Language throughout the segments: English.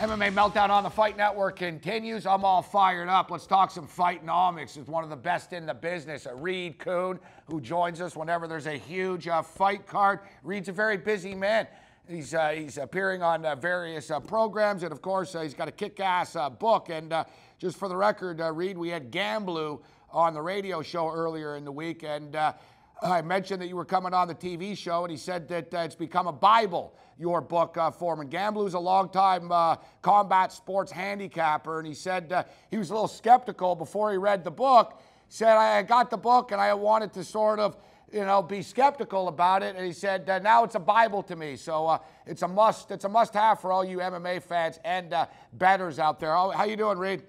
MMA Meltdown on the Fight Network continues. I'm all fired up. Let's talk some Fightnomics. It's one of the best in the business. Reed Kuhn, who joins us whenever there's a huge fight card. Reed's a very busy man. He's appearing on various programs, and of course, he's got a kick-ass book. And just for the record, Reed, we had Gabriel on the radio show earlier in the week, and I mentioned that you were coming on the TV show, and he said that it's become a Bible, your book for him. And Gabriel's a longtime combat sports handicapper, and he said he was a little skeptical before he read the book. He said, I got the book, and I wanted to sort of, be skeptical about it. And he said, now it's a Bible to me. So it's a must-have for all you MMA fans and bettors out there. How you doing, Reed?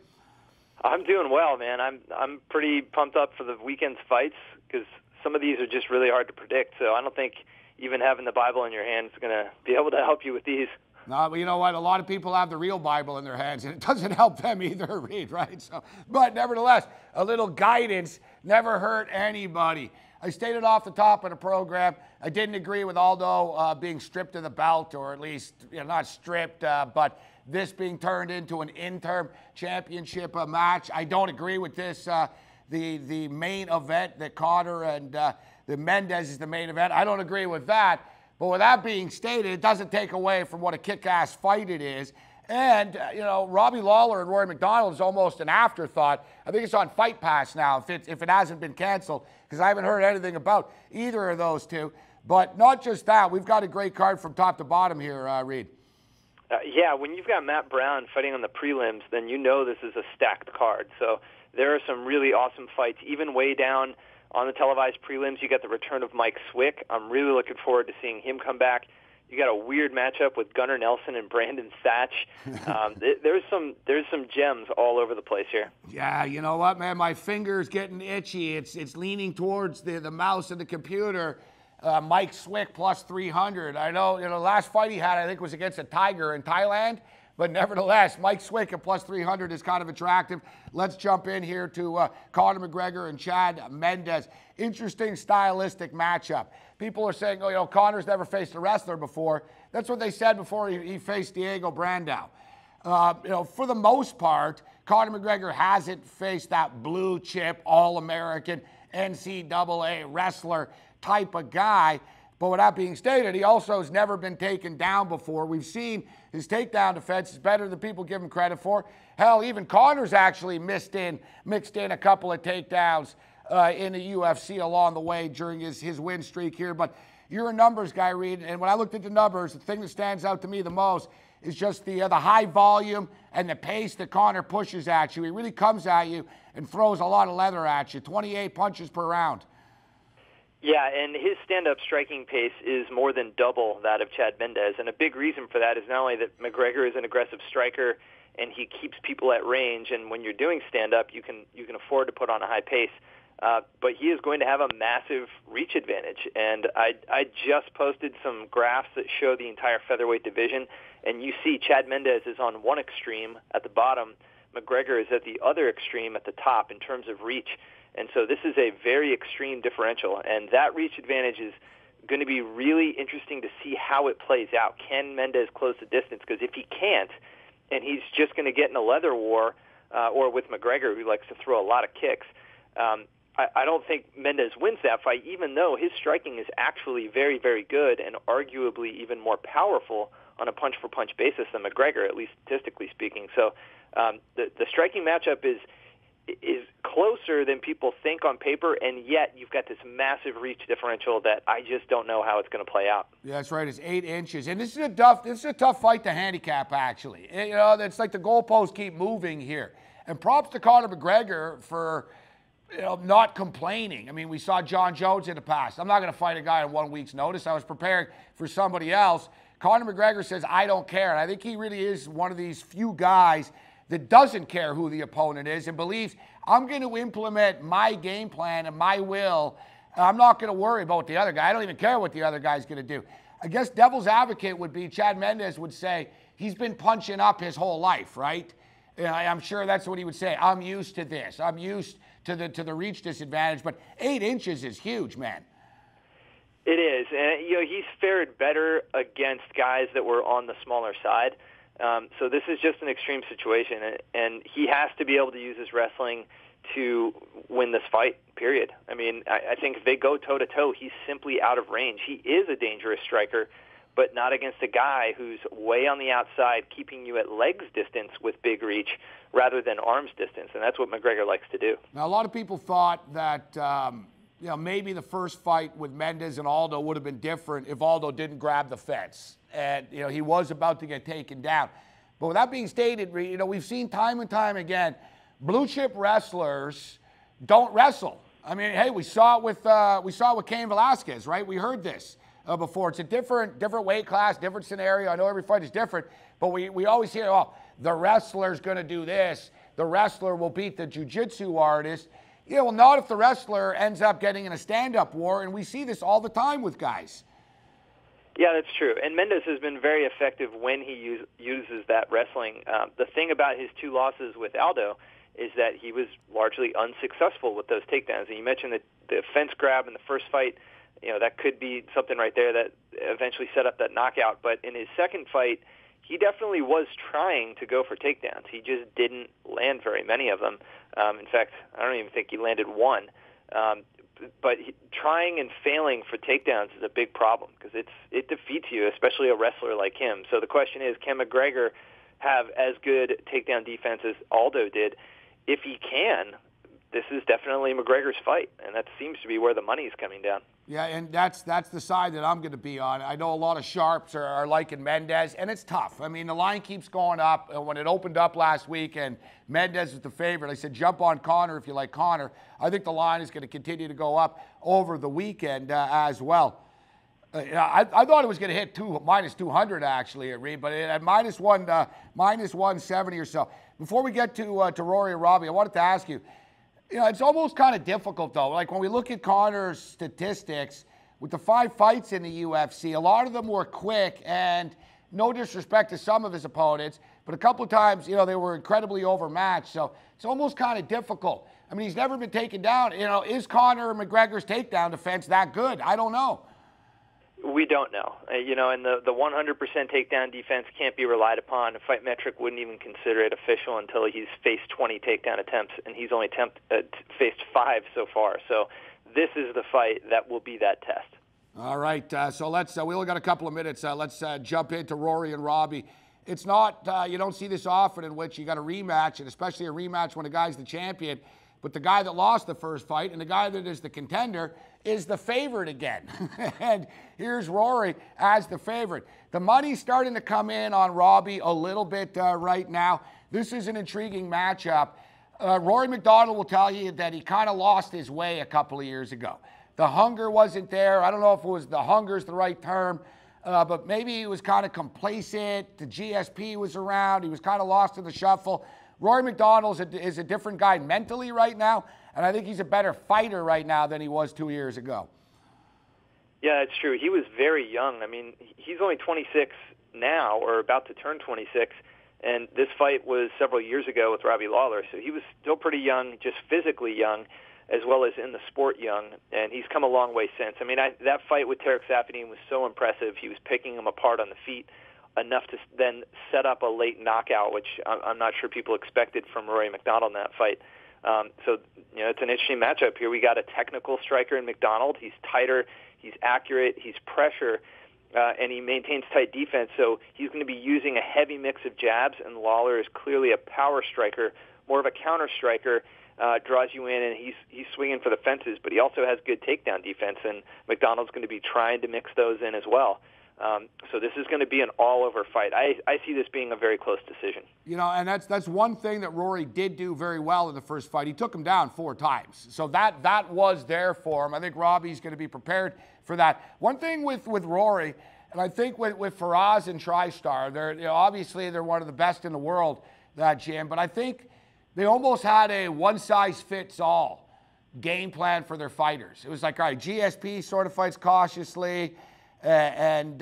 I'm doing well, man. I'm pretty pumped up for the weekend's fights because some of these are just really hard to predict. So I don't think even having the Bible in your hand is going to be able to help you with these. No, but you know what? A lot of people have the real Bible in their hands, and it doesn't help them either, Reed, right? So, but nevertheless, a little guidance never hurt anybody. I stated off the top of the program, I didn't agree with Aldo being stripped of the belt, or at least not stripped, but this being turned into an interim championship match. I don't agree with this. The main event that Conor and the Mendes is the main event. I don't agree with that. But with that being stated, it doesn't take away from what a kick-ass fight it is. And, Robbie Lawler and Rory McDonald is almost an afterthought. I think it's on Fight Pass now if it hasn't been canceled, because I haven't heard anything about either of those two. But not just that, we've got a great card from top to bottom here, Reed. Yeah, when you've got Matt Brown fighting on the prelims, then you know this is a stacked card. So there are some really awesome fights, even way down on the televised prelims. You got the return of Mike Swick. I'm really looking forward to seeing him come back. You got a weird matchup with Gunnar Nelson and Brandon Thatch. There's some gems all over the place here. Yeah, you know what, man? My finger's getting itchy. It's leaning towards the mouse of the computer. Mike Swick plus 300. I know, the last fight he had, I think, was against a tiger in Thailand. But nevertheless, Mike Swick at plus 300 is kind of attractive. Let's jump in here to Conor McGregor and Chad Mendes. Interesting stylistic matchup. People are saying, Conor's never faced a wrestler before. That's what they said before he faced Diego Brandao. For the most part, Conor McGregor hasn't faced that blue chip, all-American, NCAA wrestler type of guy. But with that being stated, he also has never been taken down before. We've seen his takedown defense is better than people give him credit for. Hell, even Conor's actually mixed in a couple of takedowns in the UFC along the way during his win streak here. But you're a numbers guy, Reed, and when I looked at the numbers, the thing that stands out to me the most is just the high volume and the pace that Conor pushes at you. He really comes at you and throws a lot of leather at you, 28 punches per round. Yeah, and his stand-up striking pace is more than double that of Chad Mendes, and a big reason for that is not only that McGregor is an aggressive striker and he keeps people at range, and when you're doing stand-up, you can afford to put on a high pace, but he is going to have a massive reach advantage. And I just posted some graphs that show the entire featherweight division, and you see Chad Mendes is on one extreme at the bottom, McGregor is at the other extreme at the top in terms of reach. And so this is a very extreme differential, and that reach advantage is going to be really interesting to see how it plays out. Can Mendes close the distance? Because if he can't, and he's just going to get in a leather war, or with McGregor, who likes to throw a lot of kicks, I don't think Mendes wins that fight, even though his striking is actually very, very good and arguably even more powerful on a punch-for-punch basis than McGregor, at least statistically speaking. So the striking matchup is closer than people think on paper, and yet you've got this massive reach differential that I just don't know how it's going to play out. Yeah, that's right. It's 8 inches, and this is a tough fight to handicap. Actually, it's like the goalposts keep moving here. And props to Conor McGregor for not complaining. I mean, we saw John Jones in the past. I'm not going to fight a guy on 1 week's notice. I was preparing for somebody else. Conor McGregor says, I don't care. And I think he really is one of these few guys that doesn't care who the opponent is and believes, I'm going to implement my game plan and my will. I'm not going to worry about what the other guy. I don't even care what the other guy's going to do. I guess devil's advocate would be Chad Mendes would say he's been punching up his whole life, right? I'm sure that's what he would say. I'm used to this. I'm used to the reach disadvantage. But 8 inches is huge, man. It is. And, he's fared better against guys that were on the smaller side. So this is just an extreme situation, and he has to be able to use his wrestling to win this fight, period. I mean, I think if they go toe-to-toe, he's simply out of range. He is a dangerous striker, but not against a guy who's way on the outside, keeping you at legs distance with big reach rather than arms distance, and that's what McGregor likes to do. Now, a lot of people thought that maybe the first fight with Mendes and Aldo would have been different if Aldo didn't grab the fence, and he was about to get taken down. But with that being stated, we've seen time and time again, blue chip wrestlers don't wrestle. I mean, hey, we saw it with Cain Velasquez, right? We heard this before. It's a different weight class, different scenario. I know every fight is different, but we always hear, oh, the wrestler's going to do this. The wrestler will beat the jiu-jitsu artist. Well, not if the wrestler ends up getting in a stand-up war, and we see this all the time with guys. Yeah, that's true. And Mendes has been very effective when he uses that wrestling. The thing about his 2 losses with Aldo is that he was largely unsuccessful with those takedowns. And you mentioned the fence grab in the first fight. That could be something right there that eventually set up that knockout. But in his second fight, he definitely was trying to go for takedowns. He just didn't land very many of them. In fact, I don't even think he landed one. But trying and failing for takedowns is a big problem because it defeats you, especially a wrestler like him. So the question is, can McGregor have as good takedown defense as Aldo did? If he can, this is definitely McGregor's fight, and that seems to be where the money's coming down. Yeah, and that's the side that I'm going to be on. I know a lot of sharps are liking Mendes, and it's tough. I mean, the line keeps going up. When it opened up last week and Mendes is the favorite, I said jump on Conor if you like Conor. I think the line is going to continue to go up over the weekend as well. I thought it was going to hit minus 200 actually at Reed, but at minus 170 or so. Before we get to Rory and Robbie, I wanted to ask you, it's almost kind of difficult, though. Like, when we look at Conor's statistics, with the 5 fights in the UFC, a lot of them were quick, and no disrespect to some of his opponents, but a couple of times, they were incredibly overmatched. So it's almost kind of difficult. I mean, he's never been taken down. Is Conor McGregor's takedown defense that good? I don't know. We don't know. And the 100% takedown defense can't be relied upon. Fight Metric wouldn't even consider it official until he's faced 20 takedown attempts, and he's only faced 5 so far. So this is the fight that will be that test. All right, so let's. We only got a couple of minutes. Let's jump into Rory and Robbie. It's not, you don't see this often in which you got a rematch, and especially a rematch when a guy's the champion. But the guy that lost the first fight and the guy that is the contender is the favorite again. And here's Rory as the favorite. The money's starting to come in on Robbie a little bit right now. This is an intriguing matchup. Rory McDonald will tell you that he kind of lost his way a couple of years ago. The hunger wasn't there. I don't know if it was the hunger's the right term, but maybe he was kind of complacent. The GSP was around. He was kind of lost in the shuffle. Rory McDonald is a different guy mentally right now, and I think he's a better fighter right now than he was 2 years ago. Yeah, it's true. He was very young. I mean, he's only 26 now, or about to turn 26, and this fight was several years ago with Robbie Lawler, so he was still pretty young, just physically young, as well as in the sport young, and he's come a long way since. I mean, that fight with Tarek Saffiedine was so impressive. He was picking him apart on the feet, enough to then set up a late knockout, which I'm not sure people expected from Rory McDonald in that fight. So, it's an interesting matchup here. We got a technical striker in McDonald. He's tighter, he's accurate, he's pressure, and he maintains tight defense. So he's going to be using a heavy mix of jabs, and Lawler is clearly a power striker, more of a counter striker, draws you in, and he's swinging for the fences, but he also has good takedown defense, and McDonald's going to be trying to mix those in as well. So this is going to be an all-over fight. I see this being a very close decision. And that's one thing that Rory did do very well in the first fight. He took him down 4 times. So that was there for him. I think Robbie's going to be prepared for that. One thing with Rory, and I think with Faraz and TriStar, they're obviously they're one of the best in the world, that gym, but I think they almost had a one-size-fits-all game plan for their fighters. It was like, all right, GSP sort of fights cautiously, and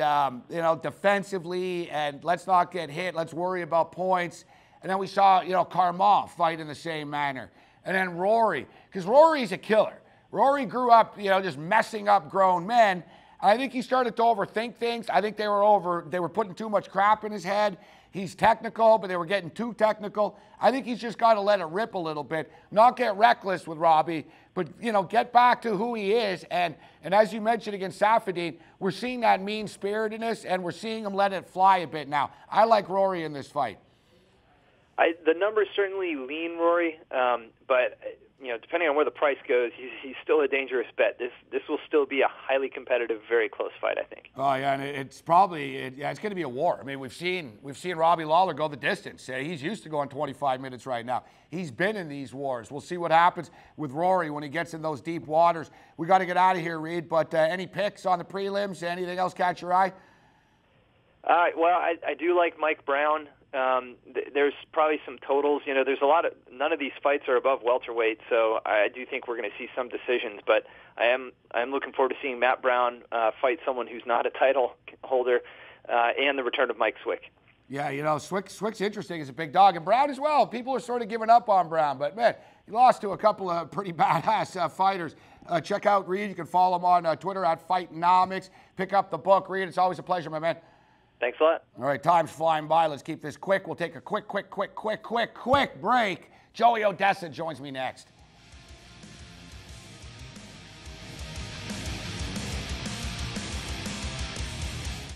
defensively, and let's not get hit. Let's worry about points. And then we saw, Karmov fight in the same manner. And then Rory, because Rory's a killer. Rory grew up, just messing up grown men. I think he started to overthink things. I think they were putting too much crap in his head. He's technical, but they were getting too technical. I think he's just got to let it rip a little bit, not get reckless with Robbie, but, you know, get back to who he is. And as you mentioned against Safadine, we're seeing that mean-spiritedness, and we're seeing him let it fly a bit now. I like Rory in this fight. The numbers certainly lean Rory, but you know, depending on where the price goes, he's still a dangerous bet. This will still be a highly competitive, very close fight, I think. Oh yeah, and it's probably it's going to be a war. I mean, we've seen Robbie Lawler go the distance. He's used to going 25 minutes right now. He's been in these wars. We'll see what happens with Rory when he gets in those deep waters. We got to get out of here, Reed. But any picks on the prelims? Anything else catch your eye? Well, I do like Mike Brown. There's probably some totals. You know, there's none of these fights are above welterweight, so I do think we're going to see some decisions. But I'm looking forward to seeing Matt Brown fight someone who's not a title holder, and the return of Mike Swick. Yeah, you know, Swick's interesting as a big dog, and Brown as well. People are sort of giving up on Brown, but man, he lost to a couple of pretty badass fighters. Check out Reed. You can follow him on Twitter at Fightnomics. Pick up the book, Reed. It's always a pleasure, my man. Thanks a lot. All right, time's flying by. Let's keep this quick. We'll take a quick break. Joey Oddessa joins me next.